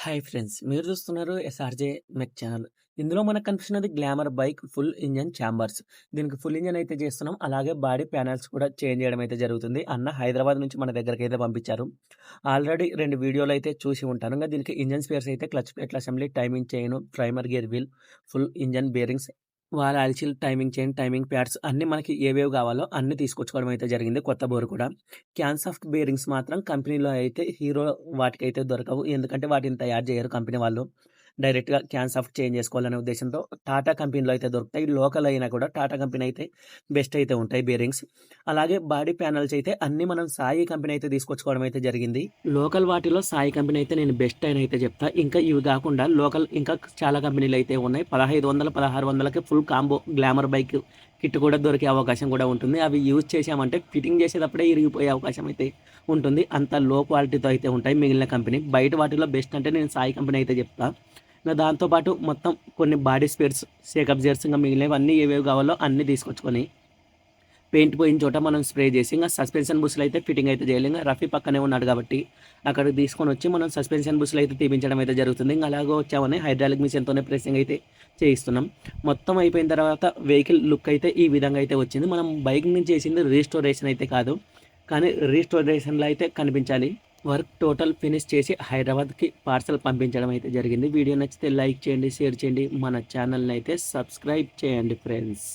Hi friends. మీరు చూస్తున్నారు SRJ మెక్ channel. ఇందులో మనకు కనిపిస్తున్నది Glamour bike full engine chambers. దీనికి ఫుల్ ఇంజిన్ అయితే చేస్తున్నాం. అలాగే బాడీ ప్యానెల్స్ కూడా చేంజ్ చేయడం అయితే జరుగుతుంది. అన్న హైదరాబాద్ నుంచి మన దగ్గరకైతే పంపించారు. ఆల్రెడీ 2 వీడియోలు అయితే చూసి ఉంటాను. దీనికి ఇంజిన్ స్పేర్స్ అయితే క్లచ్ ప్లేట్ల assembly, timing chain, primer gear wheel, full engine bearings, valve oil, timing chain, timing pads అన్నీ మనకి ఏవేవి కావాలో అన్నీ తీసుకొచ్చుకోవడం అయితే జరిగింది. కొత్త బోర్ కూడా. క్యాన్సాఫ్ట్ బేరింగ్స్ మాత్రం కంపెనీలో అయితే హీరో వాటికైతే దొరకవు. ఎందుకంటే వాటిని తయారు చేయరు కంపెనీ వాళ్ళు. డైరెక్ట్‌గా క్యాన్సాఫ్ట్ చేంజ్ చేసుకోవాలనే ఉద్దేశంతో టాటా కంపెనీలో అయితే దొరుకుతాయి. లోకల్ అయినా కూడా టాటా కంపెనీ అయితే బెస్ట్ అయితే ఉంటాయి బేరింగ్స్. అలాగే బాడీ ప్యానెల్స్ అయితే అన్నీ మనం సాయి కంపెనీ అయితే తీసుకొచ్చుకోవడం అయితే జరిగింది. లోకల్ వాటిలో సాయి కంపెనీ అయితే నేను బెస్ట్ అని అయితే చెప్తా. ఇంకా ఇవి కాకుండా లోకల్ ఇంకా చాలా కంపెనీలు అయితే ఉన్నాయి. 1500, 1600కి full combo glamour bike kit కూడా దొరికే అవకాశం కూడా ఉంటుంది. అవి యూజ్ చేసామంటే ఫిట్టింగ్ చేసేటప్పుడే ఇరిగిపోయే అవకాశం అయితే ఉంటుంది. అంత లో క్వాలిటీతో అయితే ఉంటాయి మిగిలిన కంపెనీ. బయట వాటిలో బెస్ట్ అంటే నేను సాయి కంపెనీ అయితే చెప్తా. దాంతోపాటు మొత్తం కొన్ని బాడీ స్పేర్స్, షేకప్ జెర్స్, ఇంకా మిగిలినవన్నీ ఏవేవి కావాలో అన్నీ తీసుకొచ్చుకొని పెయింట్ పోయిన చోట మనం స్ప్రే చేసి ఇంకా సస్పెన్షన్ బుస్సులు అయితే ఫిట్టింగ్ అయితే చేయాలి. ఇంకా రఫీ పక్కనే ఉన్నాడు కాబట్టి అక్కడికి తీసుకొని వచ్చి మనం సస్పెన్షన్ బుస్సులు అయితే తీపించడం అయితే జరుగుతుంది. ఇంకా అలాగే వచ్చామని హైడ్రాలిక్ మిషన్తోనే ప్రెసింగ్ అయితే చేయిస్తున్నాం. మొత్తం అయిపోయిన తర్వాత వెహికల్ లుక్ అయితే ఈ విధంగా అయితే వచ్చింది. మనం బైక్ నుంచి చేసింది రీస్టోరేషన్ అయితే కాదు, కానీ రీస్టోరేషన్లో అయితే కనిపించాలి. వర్క్ టోటల్ ఫినిష్ చేసి హైదరాబాద్కి పార్సల్ పంపించడం అయితే జరిగింది. వీడియో నచ్చితే లైక్ చేయండి, షేర్ చేయండి, మన ఛానల్ని అయితే సబ్స్క్రైబ్ చేయండి ఫ్రెండ్స్.